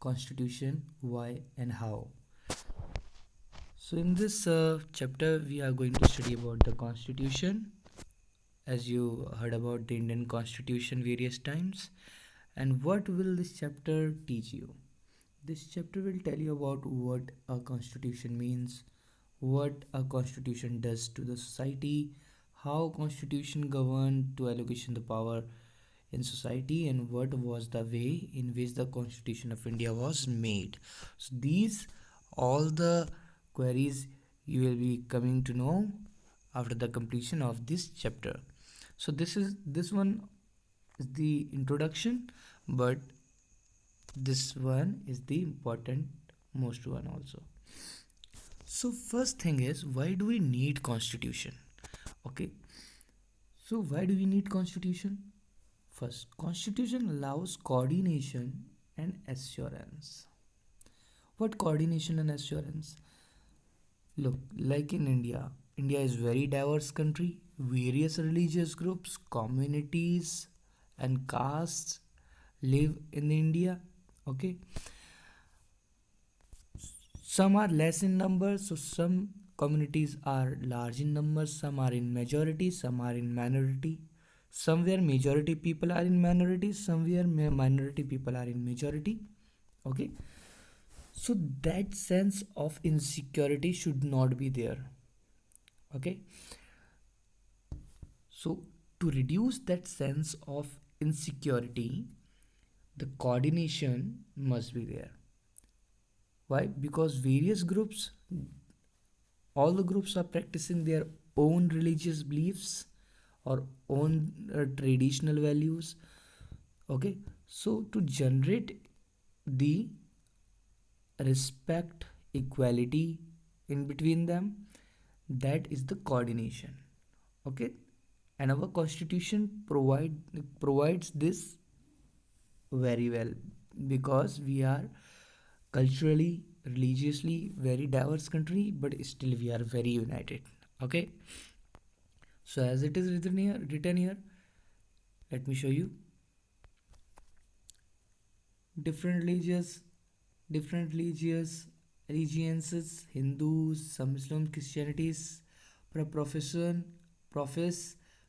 constitution, why and how. So in this chapter we are going to study about the constitution, as you heard about the Indian constitution various times. And what will this chapter teach you? This chapter will tell you about what a constitution means, what a constitution does to the society, how constitution governed to allocation the power in society, and what was the way in which the constitution of India was made. So these all the queries you will be coming to know after the completion of this chapter. So this one is the introduction, but this one is the important most one also. So first thing is, why do we need constitution? Okay, so why do we need constitution? First, constitution allows coordination and assurance. What coordination and assurance? Look, like in India, India is very diverse country. Various religious groups, communities, and castes live in India. Okay, some are less in numbers, so some communities are large in numbers, some are in majority, some are in minority. Somewhere majority people are in minority, somewhere minority people are in majority. Okay, so that sense of insecurity should not be there. Okay, so to reduce that sense of insecurity, the coordination must be there. Why? Because various groups, all the groups are practicing their own religious beliefs or own traditional values. Okay, so to generate the respect, equality in between them, that is the coordination. Okay, and our constitution provides this very well, because we are culturally, religiously very diverse country, but still we are very united. Okay, so as it is written here, let me show you. Different religious allegiances, Hindus, some Muslim, Christianities, profess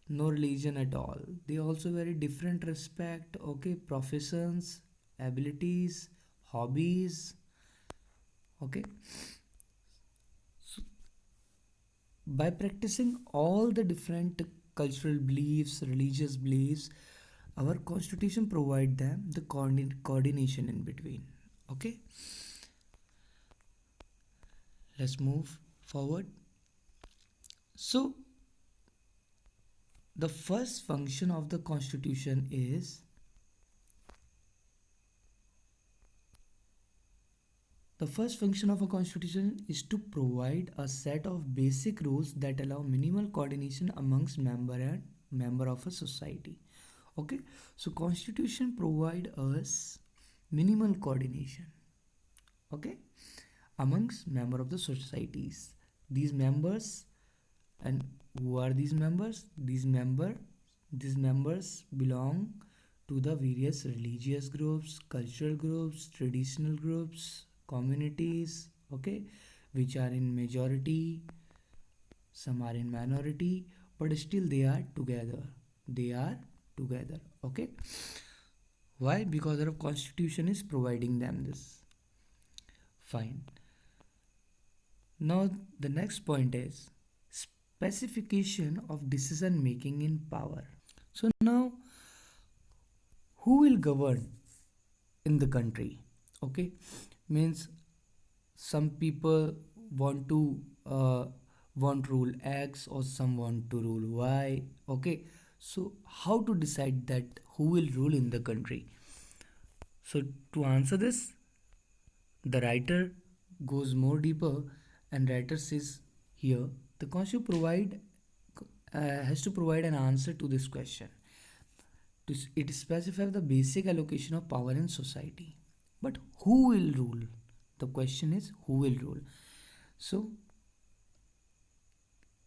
no religion at all. They also very different respect, okay, professions, abilities, hobbies. Okay, so by practicing all the different cultural beliefs, religious beliefs, our constitution provide them the coordination in between. Okay, let's move forward. So the first function of the constitution is to provide a set of basic rules that allow minimal coordination amongst member of a society. Okay, so constitution provide us minimal coordination, okay, amongst member of the societies. These members, and who are these members? These members belong to the various religious groups, cultural groups, traditional groups, communities, okay, which are in majority, some are in minority, but still they are together. Okay, why? Because our constitution is providing them this. Fine. Now the next point is specification of decision making in power. So now, who will govern in the country? Okay, means some people want to want rule X, or some want to rule Y. Okay, so how to decide that who will rule in the country? So to answer this, the writer goes more deeper, and writer says here the constitution has to provide an answer to this question. It specifies the basic allocation of power in society. But who will rule? The question is, who will rule? So,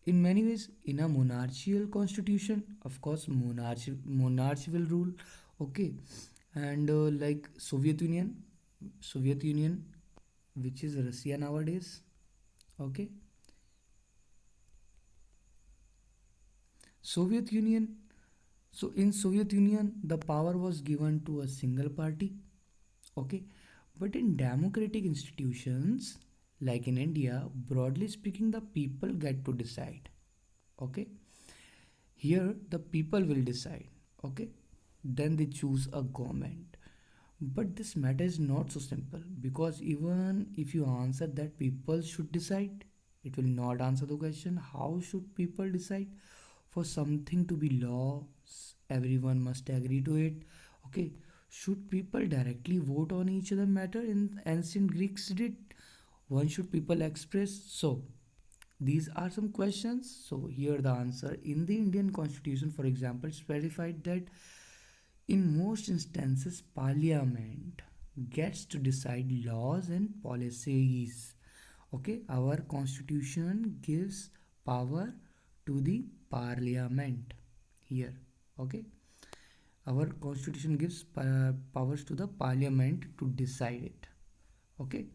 in many ways, in a monarchical constitution, of course, monarch will rule. Okay, and like Soviet Union, Soviet Union, which is Russia nowadays. Okay, Soviet Union. So in Soviet Union, the power was given to a single party. Okay, but in democratic institutions like in India, broadly speaking, the people get to decide. Okay, here the people will decide. Okay, then they choose a government. But this matter is not so simple, because even if you answer that people should decide, it will not answer the question how should people decide. For something to be law, everyone must agree to it. Okay, should people directly vote on each other matter in ancient Greeks did? When should people express? So these are some questions. So here the answer. In the Indian constitution, for example, specified that in most instances parliament gets to decide laws and policies. Okay, our constitution gives power to the parliament here. Okay, our constitution gives powers to the parliament to decide it. Okay,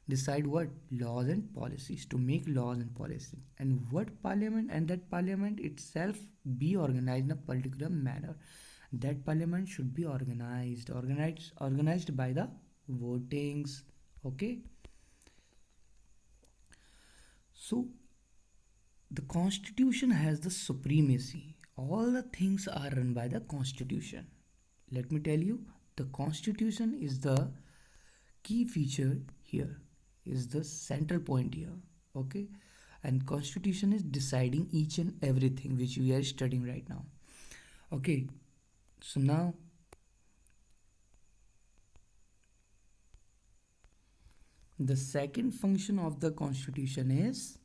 decide what? Laws and policies, to make laws and policies. And what parliament, and that parliament itself be organized in a particular manner. That parliament should be organized by the votings. Okay, so the constitution has the supremacy. All the things are run by the constitution. Let me tell you, the constitution is the key feature here, is the central point here. Okay, and constitution is deciding each and everything which we are studying right now. Okay, so now the second function of the constitution is,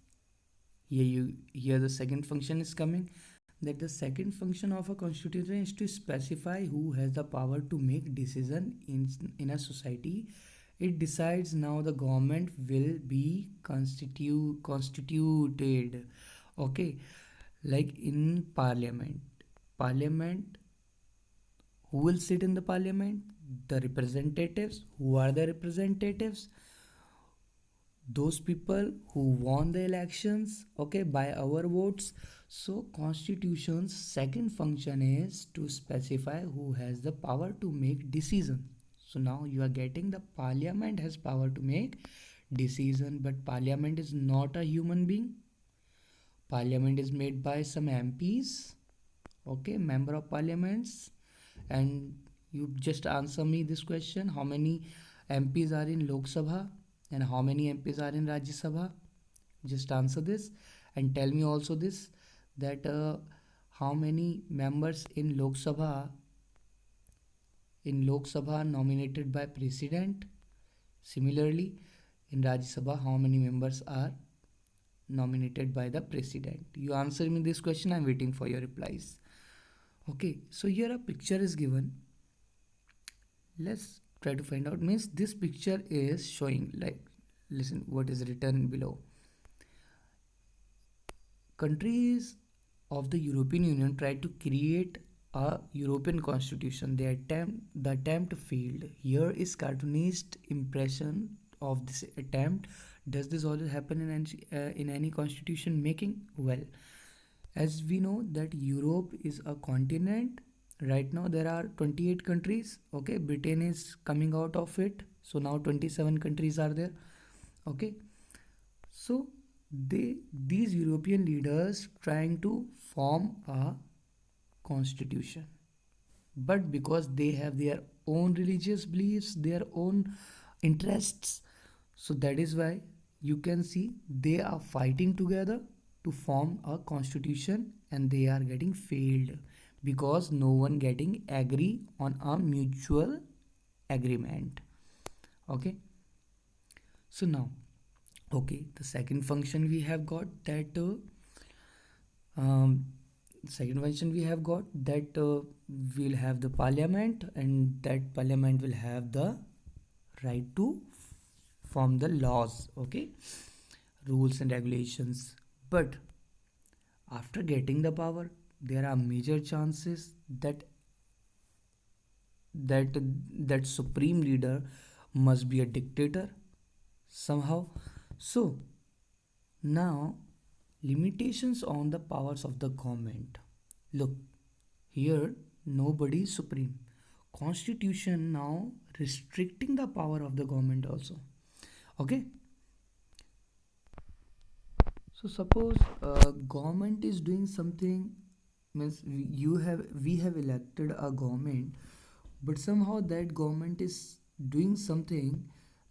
here the second function is coming, that the second function of a constitution is to specify who has the power to make decision in a society. It decides now the government will be constituted. Okay, like in parliament, who will sit in the parliament? The representatives. Who are the representatives? Those people who won the elections, okay, by our votes. So constitution's second function is to specify who has the power to make decision. So now you are getting the parliament has power to make decision, but parliament is not a human being. Parliament is made by some MPs, okay, member of parliaments. And you just answer me this question: how many MPs are in Lok Sabha and how many MPs are in Rajya Sabha? Just answer this, and tell me also this, that how many members in Lok Sabha nominated by president. Similarly, in Rajya Sabha, how many members are nominated by the president? You answer me this question. I'm waiting for your replies. Okay, so here a picture is given. Let's try to find out. Means this picture is showing, like, listen what is written below. Countries of the European Union tried to create a European constitution. The attempt failed. Here is cartoonist impression of this attempt. Does this always happen in any constitution making? Well, as we know that Europe is a continent. Right now there are 28 countries. Okay, Britain is coming out of it, so now 27 countries are there. Okay, so these European leaders trying to form a constitution, but because they have their own religious beliefs, their own interests, so that is why you can see they are fighting together to form a constitution, and they are getting failed because no one getting agree on a mutual agreement. Okay, so now, okay, the second function we have got that second function we have got that we'll have the parliament, and that parliament will have the right to form the laws, okay, rules and regulations. But after getting the power, there are major chances that that supreme leader must be a dictator somehow. So now, limitations on the powers of the government. Look, here nobody is supreme. Constitution now restricting the power of the government also. Okay. So suppose government is doing something, means we have elected a government, but somehow that government is doing something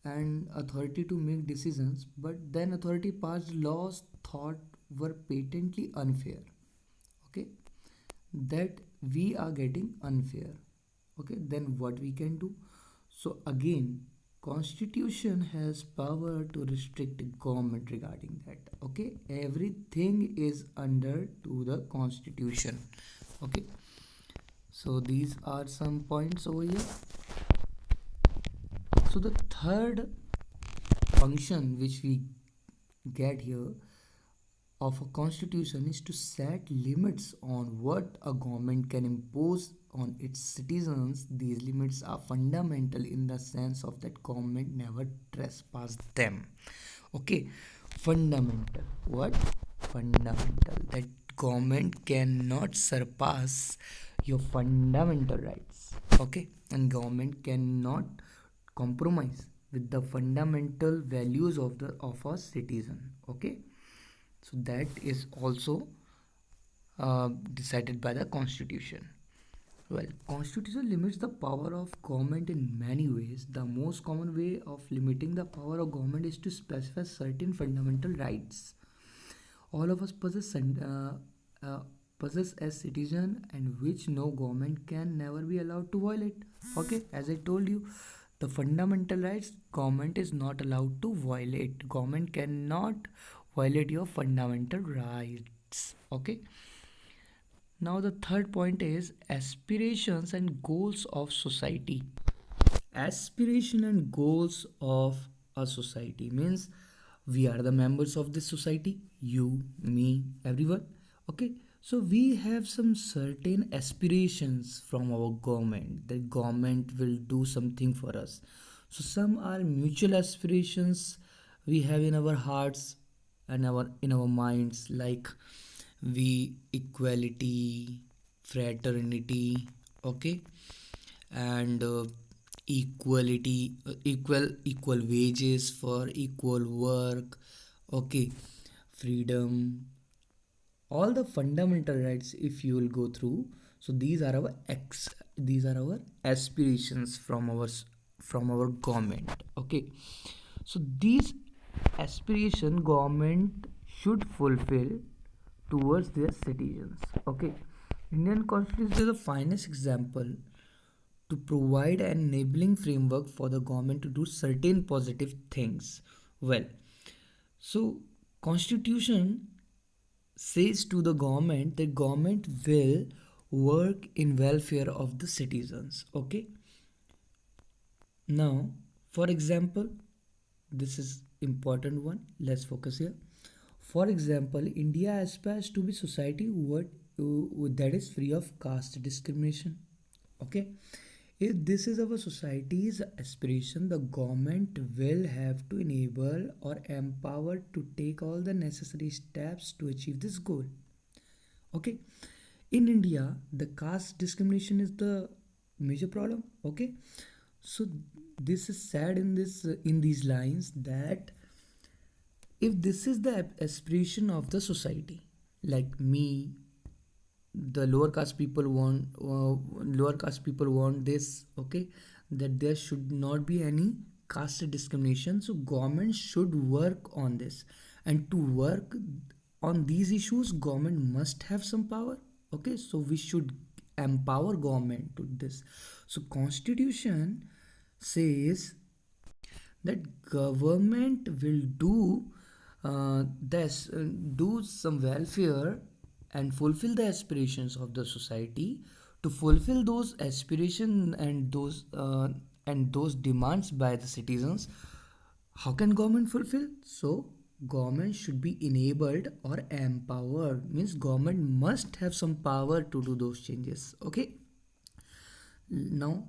and authority to make decisions, but then authority passed laws thought were patently unfair. Okay, that we are getting unfair. Okay, then what we can do? So again, constitution has power to restrict government regarding that. Okay, everything is under to the constitution. Okay, so these are some points over here. So the third function which we get here of a constitution is to set limits on what a government can impose on its citizens. These limits are fundamental in the sense of that government never trespass them. Okay, fundamental. What? Fundamental. That government cannot surpass your fundamental rights. Okay, and government cannot compromise with the fundamental values of a citizen. Okay, so that is also decided by the constitution. Well, constitution limits the power of government in many ways. The most common way of limiting the power of government is to specify certain fundamental rights all of us possess as citizen, and which no government can never be allowed to violate. Okay, as I told you, the fundamental rights government is not allowed to violate. Government cannot violate your fundamental rights. Okay, now the third point is aspirations and goals of society. Aspiration and goals of a society means we are the members of this society, you, me, everyone. Okay, so we have some certain aspirations from our government, that government will do something for us. So some are mutual aspirations we have in our hearts and our in our minds, like we equality, fraternity. Okay, and equal wages for equal work. Okay, freedom, all the fundamental rights if you will go through. So these are our aspirations from our government. Okay, so these aspiration government should fulfill towards their citizens. Okay, Indian constitution is the finest example to provide an enabling framework for the government to do certain positive things. Well, so constitution says to the government that government will work in welfare of the citizens. Okay, now for example, this is important one, let's focus here. For example, India aspires to be society that is free of caste discrimination. Okay, if this is our society's aspiration, the government will have to enable or empower to take all the necessary steps to achieve this goal. Okay, in India, the caste discrimination is the major problem. Okay, so this is said in these lines that if this is the aspiration of the society, like me, the lower caste people want this. Okay, that there should not be any caste discrimination, so government should work on this, and to work on these issues government must have some power. Okay, so we should empower government to this. So constitution says that government will do some welfare and fulfill the aspirations of the society. To fulfill those aspirations and those demands by the citizens, how can government fulfill? So government should be enabled or empowered, means government must have some power to do those changes. Okay, now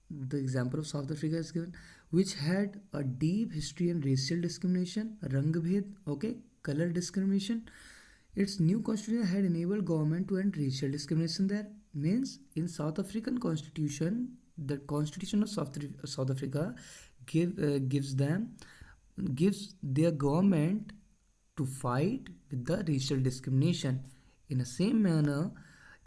the example of South Africa is given. which had a deep history in racial discrimination, rang bhed, okay, color discrimination. Its new constitution had enabled government to end racial discrimination there. Means in South African constitution, the constitution of South Africa gives their government to fight with the racial discrimination. In the same manner,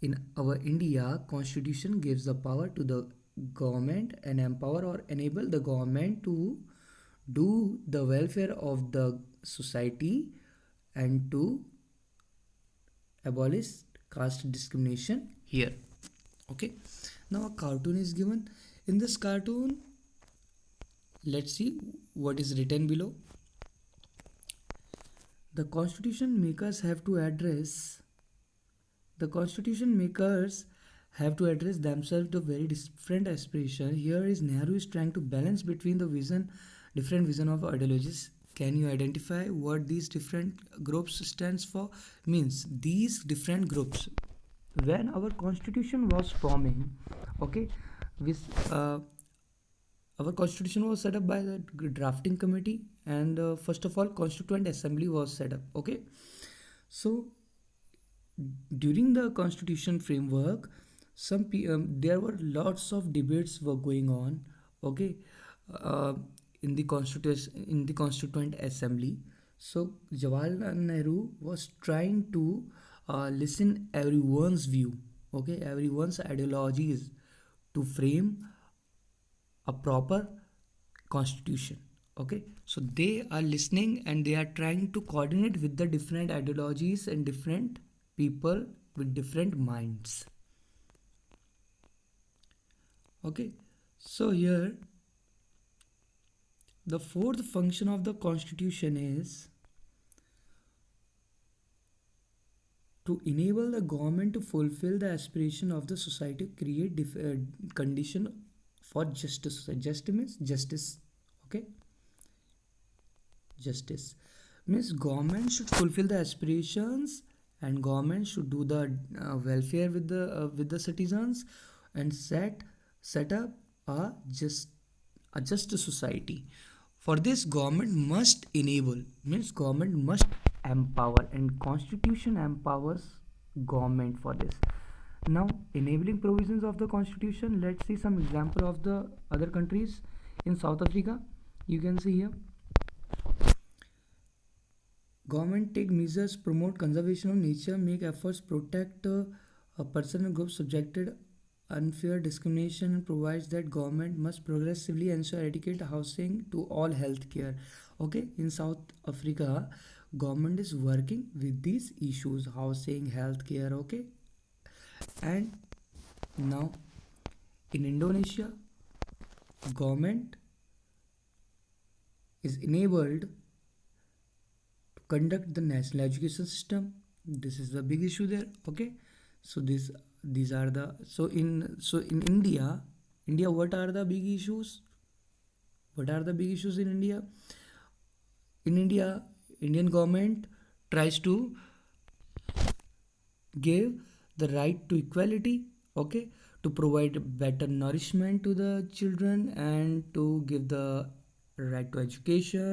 in our India, constitution gives the power to the government and empower or enable the government to do the welfare of the society and to abolish caste discrimination here. Okay, now a cartoon is given. In this cartoon, let's see what is written below. The constitution makers have to address themselves to very different aspiration. Here is Nehru is trying to balance between the different vision of ideologies. Can you identify what these different groups stands for? Means these different groups, when our constitution was forming, okay, with our constitution was set up by the drafting committee, and first of all constituent assembly was set up. Okay, so during the constitution framework, there were lots of debates were going on. Okay, uh, in the constituent assembly. So Jawaharlal Nehru was trying to listen everyone's view, okay, everyone's ideologies, to frame a proper constitution. Okay, so they are listening and they are trying to coordinate with the different ideologies and different people with different minds. Okay, so here the fourth function of the constitution is to enable the government to fulfill the aspiration of the society, create condition for justice. Justice means justice. Okay, justice means government should fulfill the aspirations, and government should do the welfare with the citizens, and set up a just society. For this, government must enable, means government must empower, and constitution empowers government for this. Now, enabling provisions of the constitution, let's see some example of the other countries. In South Africa, you can see here, government take measures, promote conservation of nature, make efforts, protect a person and group subjected unfair discrimination, and provides that government must progressively ensure adequate housing to all health care. Okay, in South Africa, government is working with these issues, housing, health care. Okay, and now in Indonesia, government is enabled to conduct the national education system. This is the big issue there. Okay, so these are the, so in India, what are the big issues? What are the big issues in India? In India, Indian government tries to give the right to equality, okay, to provide better nourishment to the children, and to give the right to education.